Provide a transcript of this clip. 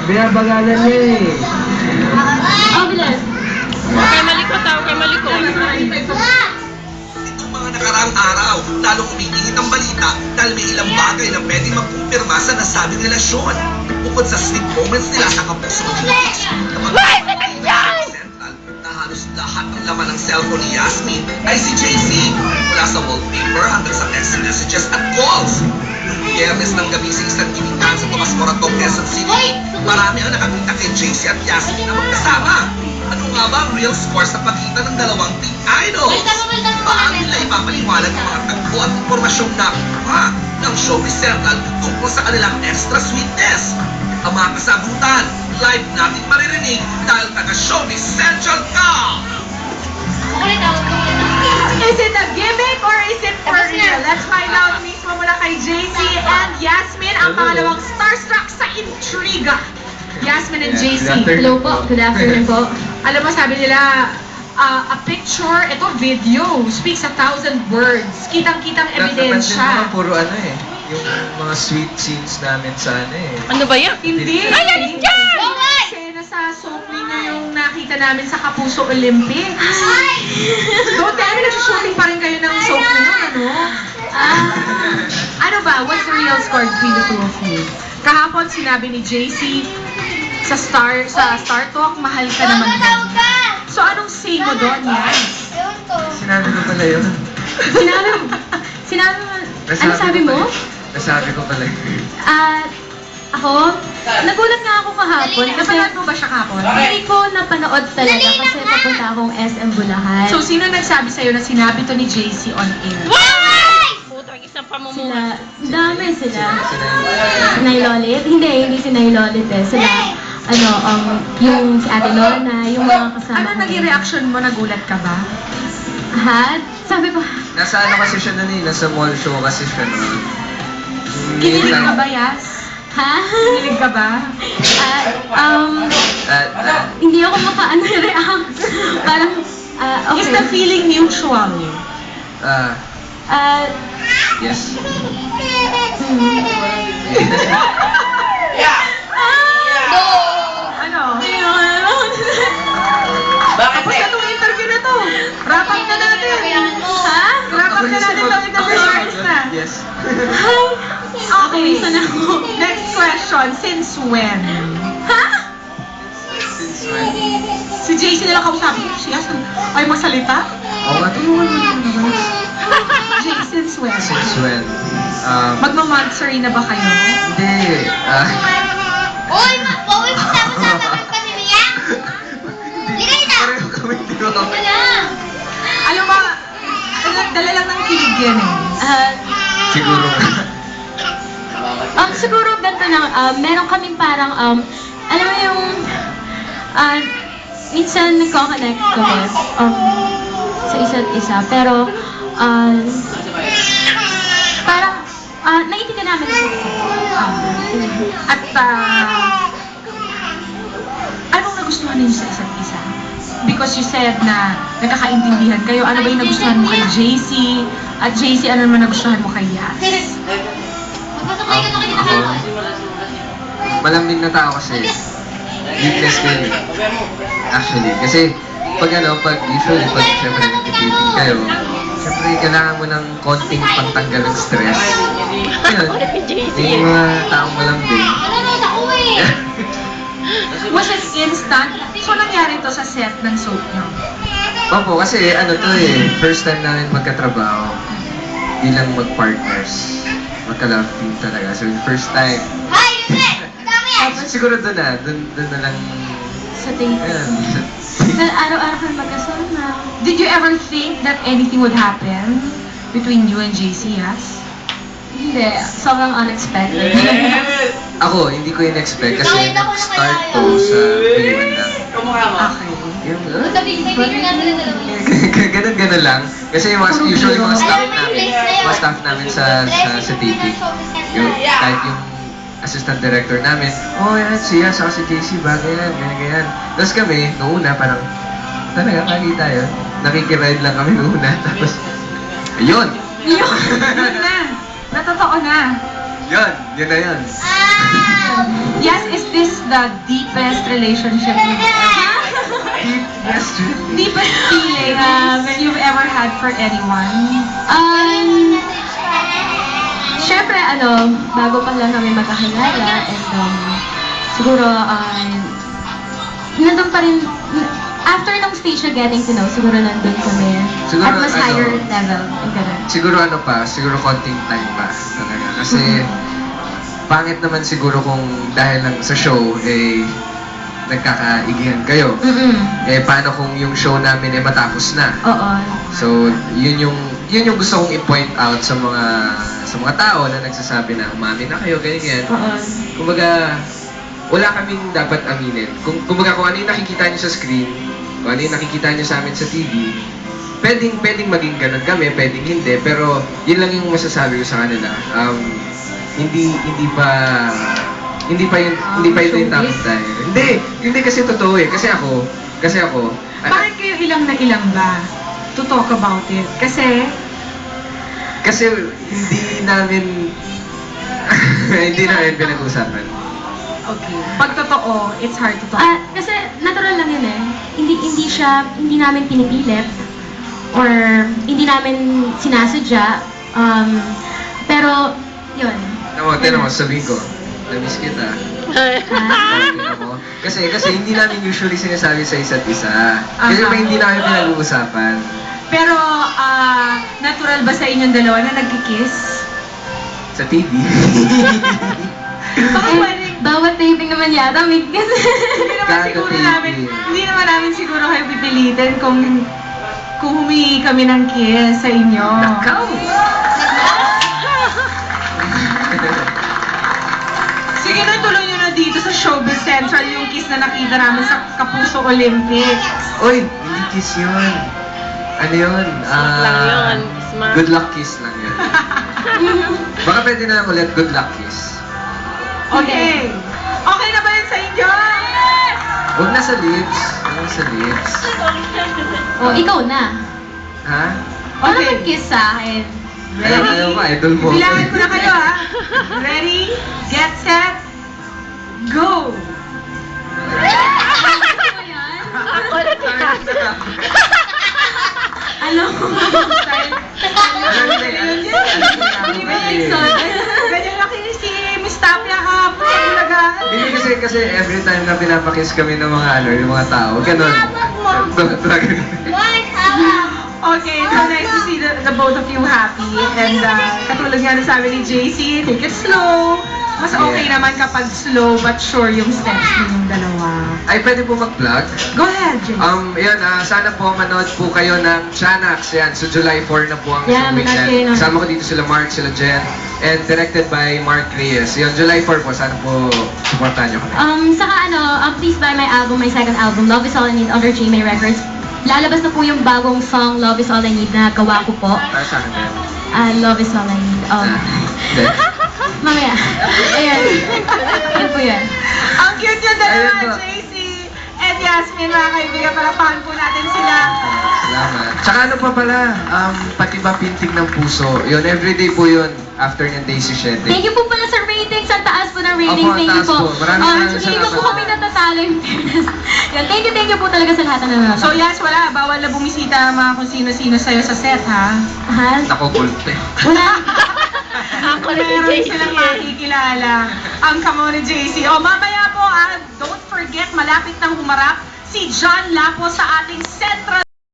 Binabagalan niya eh. Oh, bilis. Huwag kayo malikot ha, huwag kayo malikot. Itong mga nakaraang araw, lalong umiinit ang balita dahil may ilang bagay na pwedeng magkumpirma sa nasabing relasyon. Bukod sa sweet moments nila sa kapuso ni Beach, Central na halos lahat ng laman ng cellphone ni Yasmin ay si JC. Mula sa wallpaper hanggang sa text messages at calls. Noong Biyernes ng gabi sa isang giningan sa Tomas Morato, Quezon City, marami ang nakakita kay JC at Yasmin na magkasama. Ano nga ba ang real score sa pagitan ng dalawang teen idols? Paano nila ipapaliwanag ang mga tagpo at impormasyong nakuha ng Showbiz Central tungkol sa kanilang extra sweetness? Ang mga kasagutan, live natin maririnig dahil taga Showbiz Central ka! Is it a gimmick or is it for real? Let's find out mismo mula kay JC and Yasmin, ang pangalawang starstruck sa intriga. Yasmin and JC. Hello po. Good afternoon po. Alam mo, sabi nila, a picture, ito video, speaks 1,000 words. Kitang-kitang ebidensya. Puro ano eh. Yung mga sweet scenes namin sa ano eh. Ano ba yan? Hindi. Ayan dyan! Kasi nasa soapy na yung nakita namin sa Kapuso Olympics. Don't tell me, nag-shooting pa rin kayo ng soapy nun, ano? Ano ba? What's the real score between the two of you? Kahapon sinabi ni JC sa Star Talk, mahal ka naman din. So anong say mo doon, Yas? Sinabi ko pala yun. Sinabi mo, ano sabi mo? Nasabi ko pala yun. Ako, nagulat nga ako kahapon kasi Napanood mo ba siya kahapon? hindi ko napanood talaga kasi papunta akong SM Bulacan. So sino nagsabi sa'yo na sinabi to ni JC on air? Putang isang pamumuhay. Dami sila. Sinay Lolit? Hindi Sinay Lolit eh. Sila, yung si Ate Lorna, yung mga kasama Ano naging reaction mo? Nagulat ka ba? Ha? Sabi ko, Nasa ano kasi siya nun eh. Nasa mall show kasi siya nun. Kinilig ka ba, Yas? ha? Kinilig ka ba? Hindi ako maka-react. Parang, okay. Is the feeling mutual? Yes. Ano? Tapos na itong interview na to. Wrap up na natin. Ha? Wrap up na natin itong interview stories na. Yes. Hi! Okay. Saan ako? Next question. Since when? Ha? Since when? Si JC na lang kausapin ko siya. Ay, magsalita? Oo nga, tulungan mo naman. JC, since when? Since when? Magmamonstery na ba kayo? Hindi. Uy, bawal mo tapos sasagot pa si Mia? Ligay na! Pareho kami, di ba? Wala! Alam mo, dala lang ng kilig yan eh. Siguro. Siguro ganito lang, meron kaming parang, alam mo yung, minsan nagko-connect kami, sa isa't isa, pero, parang, naiintindihan namin yung isa't isa. At anong nagustuhan ninyo sa isa't isa? Because you said na nagkakaintindihan kayo. Ano ba yung nagustuhan mo kay JC? At JC, ano naman nagustuhan mo kay Yas? Magpasakay ka na kanina Ako, ako. malambing na tao kasi. Weakness ko yun. Actually, kasi pag usually, syempre nag-dating kayo, syempre kailangan mo ng konting pantanggal ng stress. Yun, yung mga taong malambing. Ano na ako eh? Was it instant? So, nangyari to sa set ng soap nyo? Opo, kasi first time namin magkatrabaho bilang mag-partners. Magka-love team talaga. So, yung first time, Hay, Yusef! Dami yan! siguro doon na lang, Sa tingin. ayun. Araw-araw kami magkasama. Did you ever think that anything would happen between you and JC, Yas? Hindi, sobrang unexpected. Ako, hindi ko in-expect kasi nag-start to sa P1 lang. Okay. Yung, Sabi nga sila dalawa. ganun lang. Kasi usually mga staff namin sa taping. Kahit yung assistant director namin, yan, siya, saka si JC, bagay yan, ganyan. Tapos kami, noong una, parang, talaga, nakikita yun. Nakikiride lang kami noong una. Tapos, ayun! Yun na! Natotoo na. Yun na yun. Yes, is this the deepest relationship you've ever Yes, deepest feelings you've ever had for anyone? Syempre, bago pa lang kami magkakilala, and siguro, nandun pa rin, after ng stage na getting to know, siguro nandun kami. Siguro, at mas higher level, and ganun. siguro konting time pa talaga. Kasi, pangit naman siguro kung dahil lang sa show, nagkakaigihan kayo. Paano kung yung show namin matapos na? Oo. So, yun yung gusto kong i-point out sa mga tao na nagsasabi na umamin na kayo, ganyan. Oo. Kumbaga, wala kaming dapat aminin. Kumbaga, kung ano yung nakikita nyo sa screen, kung ano yung nakikita nyo sa amin sa TV, pwedeng maging ganun kami, pwedeng hindi, pero yun lang yung masasabi ko sa kanila. Hindi pa yun yung tamang time. Hindi kasi totoo eh. Kasi ako, Bakit kayo ilang na ilang ba to talk about it? Kasi hindi namin pinag-usapan. okay. Pag totoo, it's hard to talk. Kasi natural lang yun eh. Hindi namin pinipilit or hindi namin sinasadya. Pero, yun. Tinan mo, sabihin ko, na-miss kita. Kasi hindi namin usually sinasabi sa isa't isa. Kasi pa hindi namin pinag-uusapan. Pero, natural ba sa inyong dalawa na nagkikiss? Sa TV. Baka pwedeng, Bawat taping naman yata, may kasi. hindi naman namin siguro kayo pipilitin kung humingi kami ng kiss sa inyo. Nakaw! Sige na, tuloy nyo na dito sa Showbiz Central yung kiss na nakita namin sa Kapuso Olympics. Oy, hindi kiss yun. Ano yun? Lang yun. Smart. Good luck kiss lang yun. Baka pwede na lang ulit good luck kiss. Okay. Okay na ba yun sa inyo? Huwag na sa lips. Huwag na sa lips. Ikaw na. Ha? Ano Okay. mag-kiss sa akin? Ayaw ka, idol mo. Bilangin ko na kayo ha. Ready, get set, go! Ako na siya. Ano? Ganyan laki si Miss Tapia kahapon sa Bulagaan. Hindi kasi every time na pinapakiss kami ng mga yung mga tao, ganun. Okay, so nice to see the both of you happy. And katulad nga na sabi ni JC, take it slow. Mas okay Yeah. naman kapag slow but sure yung steps ninyong dalawa. Ay, pwede po mag-vlog? Go ahead, JC. Yan, sana po manood po kayo ng Chanax. Yan, so July 4 na po ang Yeah, showing manood kayo yan. nun. Kasama ko dito sila Mark, sila Jen, and directed by Mark Reyes. Yan, July 4 po, sana po supportahan nyo kami. Saka please buy my album, my second album, Love Is All I Need, under GMA Records. Lalabas na po yung bagong song, Love Is All I Need, na gawa ko po. Para sa akin din. Love Is All I Need. Hindi. Mamaya. Ayan. Yun po yun. Ang cute yung dalawa, Ayun po. JC and Yasmin, mga kaibigan. Palakpakan po natin sila. Salamat. Tsaka ano pa pala, pati ba pintig ng puso? Yun, everyday po yun, after ng Daisy Shete. Thank you po pala sa ratings. Ang taas po ng ratings. Opo, ang Thank you taas po. po. Maraming Hindi po salamat. kami natatalo in fairness. Yan, thank you po talaga sa lahat ng nanonood. So yes, wala. Bawal na bumisita mga kung sino-sino sa'yo sa set, ha? Ha? Nako, gulte. Wala. Ako na si Meron JC. silang makikilala. Ang kamo ni JC. O mamaya po, don't forget, malapit nang humarap si John Lapo sa ating Central